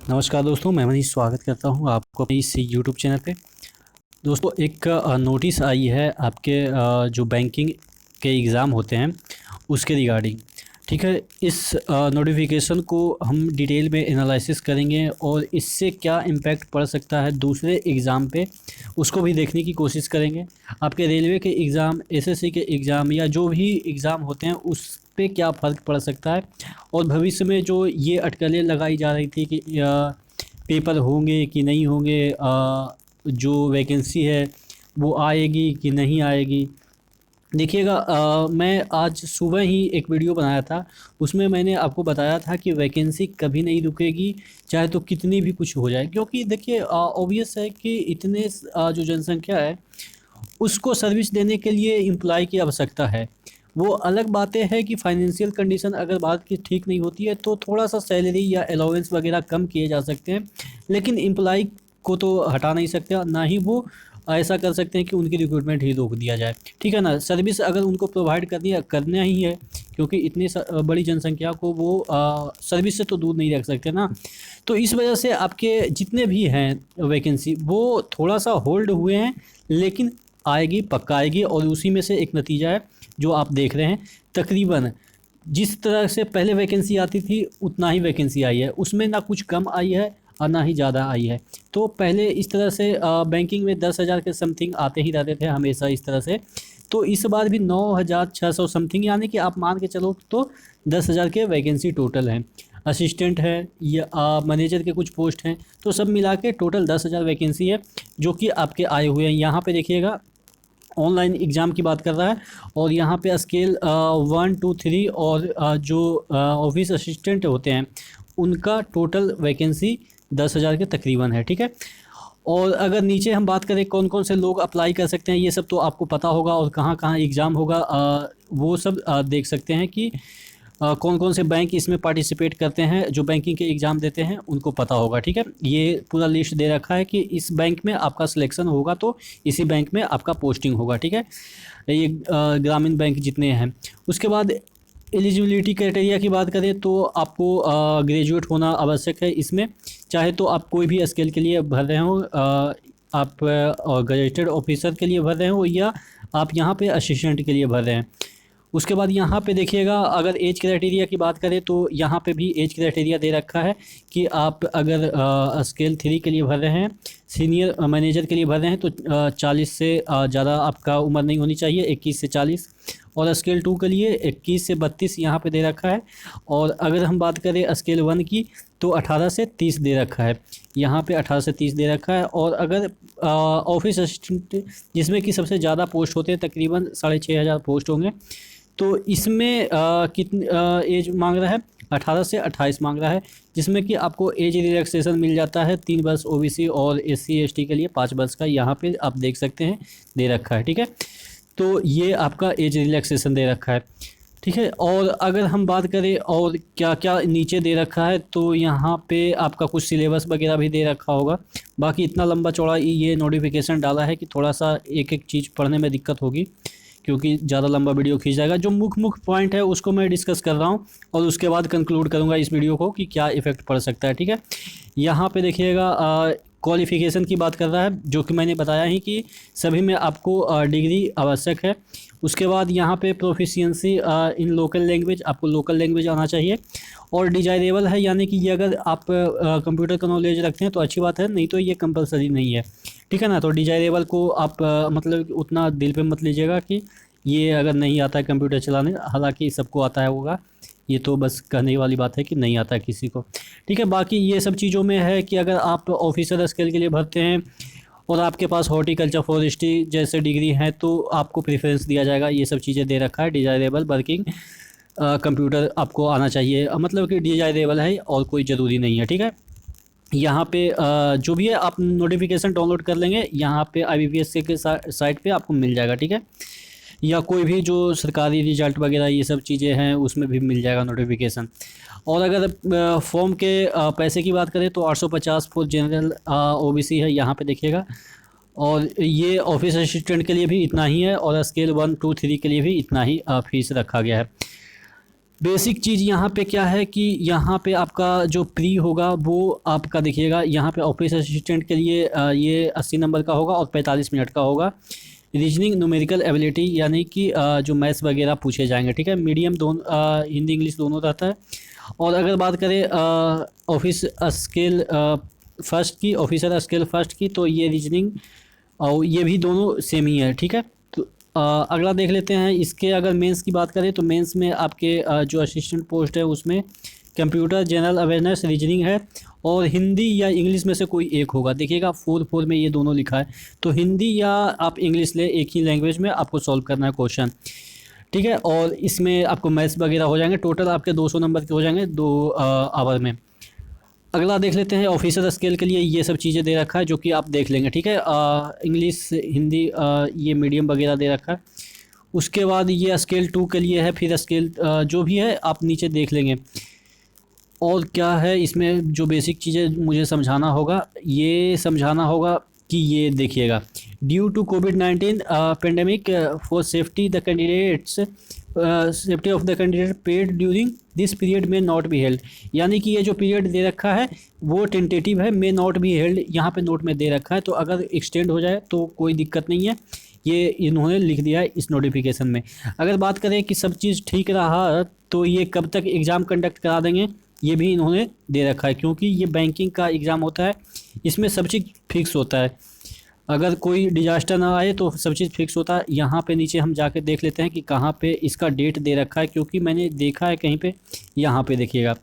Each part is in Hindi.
नमस्कार दोस्तों, मैं मनीष स्वागत करता हूं आपको अपने इस यूट्यूब चैनल पे। दोस्तों, एक नोटिस आई है आपके जो बैंकिंग के एग्ज़ाम होते हैं उसके रिगार्डिंग। ठीक है, इस नोटिफिकेशन को हम डिटेल में एनालिसिस करेंगे और इससे क्या इम्पैक्ट पड़ सकता है दूसरे एग्ज़ाम पे, उसको भी देखने की कोशिश करेंगे। आपके रेलवे के एग्ज़ाम, एसएससी के एग्ज़ाम या जो भी एग्ज़ाम होते हैं उस पे क्या फ़र्क पड़ सकता है, और भविष्य में जो ये अटकलें लगाई जा रही थी कि पेपर होंगे कि नहीं होंगे, जो वैकेंसी है वो आएगी कि नहीं आएगी। देखिएगा, मैं आज सुबह ही एक वीडियो बनाया था। उसमें मैंने आपको बताया था कि वैकेंसी कभी नहीं रुकेगी, चाहे तो कितनी भी कुछ हो जाए। क्योंकि देखिए, ऑब्वियस है कि इतने जो जनसंख्या है उसको सर्विस देने के लिए एम्प्लॉय की आवश्यकता है। वो अलग बातें हैं कि फाइनेंशियल कंडीशन अगर बात की ठीक नहीं होती है तो थोड़ा सा सैलरी या अलाउंस वगैरह कम किए जा सकते हैं, लेकिन एम्प्लॉय को तो हटा नहीं सकते, और ना ही वो ऐसा कर सकते हैं कि उनकी रिक्रूटमेंट ही रोक दिया जाए। ठीक है ना, सर्विस अगर उनको प्रोवाइड करनी है, करना ही है, क्योंकि इतनी बड़ी जनसंख्या को वो सर्विस से तो दूर नहीं रख सकते ना। तो इस वजह से आपके जितने भी हैं वैकेंसी वो थोड़ा सा होल्ड हुए हैं, लेकिन आएगी, पक्का आएगी। और उसी में से एक नतीजा है जो आप देख रहे हैं। तकरीबन जिस तरह से पहले वैकेंसी आती थी उतना ही वैकेंसी आई है, उसमें ना कुछ कम आई है और ना ही ज़्यादा आई है। तो पहले इस तरह से बैंकिंग में 10,000 के समथिंग आते ही रहते थे हमेशा इस तरह से। तो इस बार भी 9,600 समथिंग, यानी कि आप मान के चलो तो 10,000 के वैकेंसी टोटल हैं। असिस्टेंट है या मैनेजर के कुछ पोस्ट हैं, तो सब मिला के टोटल 10,000 वैकेंसी है जो कि आपके आए हुए हैं। यहाँ पे देखिएगा, ऑनलाइन एग्ज़ाम की बात कर रहा है, और यहाँ पे स्केल 1 2 3 और जो ऑफिस असिस्टेंट होते हैं उनका टोटल वैकेंसी 10,000 के तकरीबन है। ठीक है, और अगर नीचे हम बात करें कौन कौन से लोग अप्लाई कर सकते हैं, ये सब तो आपको पता होगा, और कहाँ कहाँ एग्ज़ाम होगा वो सब देख सकते हैं कि कौन कौन से बैंक इसमें पार्टिसिपेट करते हैं। जो बैंकिंग के एग्ज़ाम देते हैं उनको पता होगा। ठीक है, ये पूरा लिस्ट दे रखा है कि इस बैंक में आपका सिलेक्शन होगा तो इसी बैंक में आपका पोस्टिंग होगा। ठीक है, ये ग्रामीण बैंक जितने हैं। उसके बाद एलिजिबिलिटी क्राइटेरिया की बात करें तो आपको ग्रेजुएट होना आवश्यक है इसमें, चाहे तो आप कोई भी स्केल के लिए भर रहे हो, आप गजेटेड ऑफिसर के लिए भर रहे हो, या आप यहाँ पे असिस्टेंट के लिए भर रहे हैं। उसके बाद यहाँ पे देखिएगा, अगर एज क्राइटेरिया की बात करें तो यहाँ पे भी एज क्राइटेरिया दे रखा है कि आप अगर स्केल 3 के लिए भर रहे हैं, सीनियर मैनेजर के लिए भर रहे हैं, तो 40 से ज़्यादा आपका उम्र नहीं होनी चाहिए, 21 से 40। और स्केल 2 के लिए 21 से 32 यहाँ पे दे रखा है। और अगर हम बात करें स्केल 1 की तो 18 से 30 दे रखा है, यहाँ पे 18 से 30 दे रखा है। और अगर ऑफिस असिस्टेंट, जिसमें कि सबसे ज़्यादा पोस्ट होते हैं, तकरीबन 6,500 पोस्ट होंगे, तो इसमें कितनी एज मांग रहा है, 18 से 28 मांग रहा है, जिसमें कि आपको एज रिलैक्सेशन मिल जाता है 3 वर्ष ओबीसी और एससी एसटी के लिए 5 वर्ष का, यहाँ पे आप देख सकते हैं दे रखा है। ठीक है, तो ये आपका एज रिलैक्सेशन दे रखा है। ठीक है, और अगर हम बात करें और क्या क्या नीचे दे रखा है, तो यहाँ पे आपका कुछ सिलेबस वगैरह भी दे रखा होगा। बाकी इतना लंबा चौड़ा ये नोटिफिकेशन डाला है कि थोड़ा सा एक एक चीज़ पढ़ने में दिक्कत होगी, क्योंकि ज़्यादा लंबा वीडियो खींच जाएगा। जो मुख्य मुख्य पॉइंट है उसको मैं डिस्कस कर रहा हूँ, और उसके बाद कंक्लूड करूँगा इस वीडियो को कि क्या इफ़ेक्ट पड़ सकता है। ठीक है, यहाँ पे देखिएगा, क्वालिफ़िकेशन की बात कर रहा है, जो कि मैंने बताया ही कि सभी में आपको डिग्री आवश्यक है। उसके बाद यहाँ पे प्रोफिशिएंसी इन लोकल लैंग्वेज, आपको लोकल लैंग्वेज आना चाहिए। और डिजायरेबल है, यानी कि ये अगर आप कंप्यूटर का नॉलेज रखते हैं तो अच्छी बात है, नहीं तो ये कंपलसरी नहीं है। ठीक है ना, तो डिजायरेबल को आप मतलब उतना दिल पे मत लीजिएगा कि ये अगर नहीं आता है कंप्यूटर चलाने, हालांकि सबको आता है होगा, ये तो बस कहने वाली बात है कि नहीं आता है किसी को। ठीक है, बाकी ये सब चीज़ों में है कि अगर आप ऑफिसर स्केल के लिए भरते हैं और आपके पास हॉर्टिकल्चर फॉरेस्ट्री जैसे डिग्री है तो आपको प्रेफरेंस दिया जाएगा। ये सब चीज़ें दे रखा है। डिजायरेबल वर्किंग कंप्यूटर आपको आना चाहिए, मतलब कि डिजायरेबल है और कोई ज़रूरी नहीं है। ठीक है, यहाँ पे जो भी है आप नोटिफिकेशन डाउनलोड कर लेंगे, यहाँ पे IBPS के साइट पे आपको मिल जाएगा। ठीक है, या कोई भी जो सरकारी रिजल्ट वगैरह ये सब चीज़ें हैं उसमें भी मिल जाएगा नोटिफिकेशन। और अगर फॉर्म के पैसे की बात करें तो 850 फॉर जनरल OBC है, यहाँ पे देखिएगा। और ये ऑफिस असिस्टेंट के लिए भी इतना ही है, और स्केल 1 2 3 के लिए भी इतना ही फीस रखा गया है। बेसिक चीज़ यहाँ पे क्या है कि यहाँ पे आपका जो प्री होगा वो आपका देखिएगा, यहाँ पे ऑफिस असिस्टेंट के लिए ये 80 नंबर का होगा और 45 मिनट का होगा। रीजनिंग न्यूमेरिकल एबिलिटी यानी कि जो मैथ्स वगैरह पूछे जाएंगे, ठीक है। मीडियम दोनों हिंदी इंग्लिश दोनों रहता है। और अगर बात करें ऑफिस स्किल फर्स्ट की, ऑफिसर स्किल फर्स्ट की, तो ये रीजनिंग और ये भी दोनों सेम ही है, ठीक है। तो अगला देख लेते हैं। इसके अगर मेंस की बात करें तो मेंस में आपके जो असिस्टेंट पोस्ट है उसमें कंप्यूटर जनरल अवेयरनेस रीजनिंग है और हिंदी या इंग्लिश में से कोई एक होगा। देखिएगा 4 में ये दोनों लिखा है, तो हिंदी या आप इंग्लिश ले, एक ही लैंग्वेज में आपको सॉल्व करना है क्वेश्चन, ठीक है। और इसमें आपको मैथ्स वगैरह हो जाएंगे। टोटल आपके 200 नंबर के हो जाएंगे 2 आवर में। अगला देख लेते हैं। ऑफिसर स्केल के लिए ये सब चीज़ें दे रखा है जो कि आप देख लेंगे, ठीक है। इंग्लिश हिंदी ये मीडियम वगैरह दे रखा है। उसके बाद ये स्केल 2 के लिए है, फिर स्केल जो भी है आप नीचे देख लेंगे। और क्या है इसमें जो बेसिक चीज़ें मुझे समझाना होगा, ये समझाना होगा कि ये देखिएगा, ड्यू टू कोविड-19 pandemic for safety the candidates safety of the candidate paid during this period में नॉट बी हेल्ड। यानी कि ये जो पीरियड दे रखा है वो टेंटेटिव है, मे नॉट बी हेल्ड यहाँ पे नोट में दे रखा है। तो अगर एक्सटेंड हो जाए तो कोई दिक्कत नहीं है, ये इन्होंने लिख दिया है इस नोटिफिकेशन में। अगर बात करें कि सब चीज़ ठीक रहा तो ये कब तक एग्ज़ाम कंडक्ट करा देंगे, ये भी इन्होंने दे रखा है। क्योंकि ये बैंकिंग का एग्ज़ाम होता है, इसमें सब चीज़ फिक्स होता है। अगर कोई डिजास्टर ना आए तो सब चीज़ फिक्स होता है। यहाँ पे नीचे हम जाके देख लेते हैं कि कहाँ पे इसका डेट दे रखा है, क्योंकि मैंने देखा है कहीं पे। यहाँ पे देखिएगा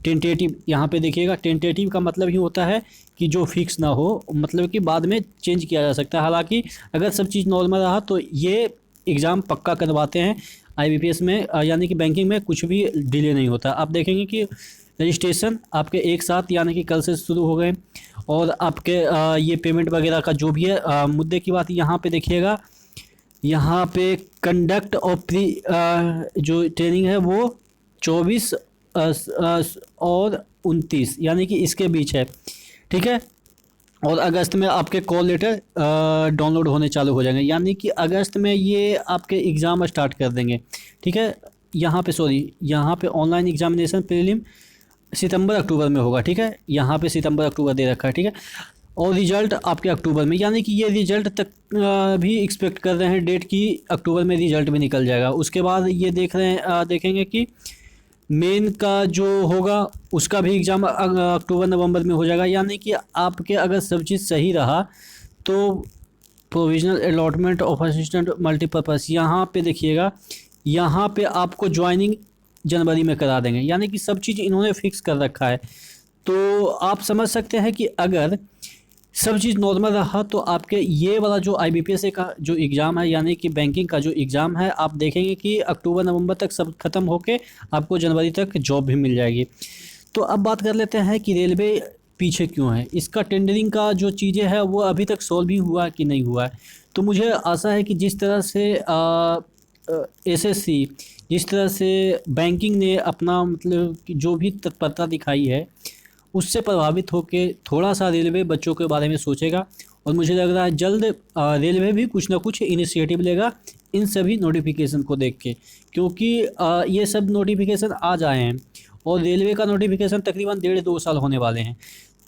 टेंटेटिव, यहाँ पे देखिएगा टेंटेटिव का मतलब ही होता है कि जो फिक्स ना हो, मतलब कि बाद में चेंज किया जा सकता है। हालांकि अगर सब चीज़ नॉर्मल रहा तो ये एग्ज़ाम पक्का करवाते हैं IBPS में, यानी कि बैंकिंग में कुछ भी डिले नहीं होता। आप देखेंगे कि रजिस्ट्रेशन आपके एक साथ यानी कि कल से शुरू हो गए। और आपके ये पेमेंट वगैरह का जो भी है मुद्दे की बात यहाँ पे देखिएगा। यहाँ पे कंडक्ट ऑफ प्री जो ट्रेनिंग है वो 24 और 29 यानी कि इसके बीच है, ठीक है। और अगस्त में आपके कॉल लेटर डाउनलोड होने चालू हो जाएंगे, यानी कि अगस्त में ये आपके एग्ज़ाम स्टार्ट कर देंगे, ठीक है। यहाँ पे ऑनलाइन एग्जामिनेशन प्रीलिम सितंबर अक्टूबर में होगा, ठीक है। यहाँ पे सितंबर अक्टूबर दे रखा है, ठीक है। और रिजल्ट आपके अक्टूबर में, यानी कि ये रिजल्ट तक भी एक्सपेक्ट कर रहे हैं डेट की, अक्टूबर में रिजल्ट भी निकल जाएगा। उसके बाद ये देखेंगे कि मेन का जो होगा उसका भी एग्ज़ाम अक्टूबर नवंबर में हो जाएगा। यानी कि आपके अगर सब चीज़ सही रहा तो provisional allotment of assistant multipurpose यहाँ पे देखिएगा, यहाँ पे आपको ज्वाइनिंग जनवरी में करा देंगे। यानी कि सब चीज़ इन्होंने फिक्स कर रखा है। तो आप समझ सकते हैं कि अगर सब चीज़ नॉर्मल रहा तो आपके ये वाला जो IBPS का जो एग्ज़ाम है, यानी कि बैंकिंग का जो एग्ज़ाम है, आप देखेंगे कि अक्टूबर नवंबर तक सब खत्म होके आपको जनवरी तक जॉब भी मिल जाएगी। तो अब बात कर लेते हैं कि रेलवे पीछे क्यों है। इसका टेंडरिंग का जो चीज़ें है वो अभी तक सॉल्व भी हुआ कि नहीं हुआ है। तो मुझे आशा है कि जिस तरह से SSC, जिस तरह से बैंकिंग ने अपना मतलब कि जो भी तत्परता दिखाई है उससे प्रभावित होकर थोड़ा सा रेलवे बच्चों के बारे में सोचेगा। और मुझे लग रहा है जल्द रेलवे भी कुछ ना कुछ इनिशिएटिव लेगा इन सभी नोटिफिकेशन को देख के, क्योंकि ये सब नोटिफिकेशन आ जाए हैं और रेलवे का नोटिफिकेशन तकरीबन 1.5-2 साल होने वाले हैं।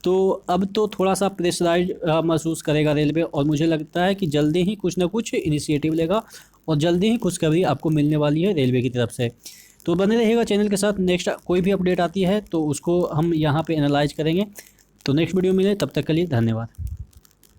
तो अब तो थोड़ा सा प्रेशराइज महसूस करेगा रेलवे, और मुझे लगता है कि जल्दी ही कुछ ना कुछ इनिशिएटिव लेगा और जल्दी ही खुशखबरी आपको मिलने वाली है रेलवे की तरफ से। तो बने रहिएगा चैनल के साथ। नेक्स्ट कोई भी अपडेट आती है तो उसको हम यहाँ पे एनालाइज करेंगे। तो नेक्स्ट वीडियो मिले, तब तक के लिए धन्यवाद।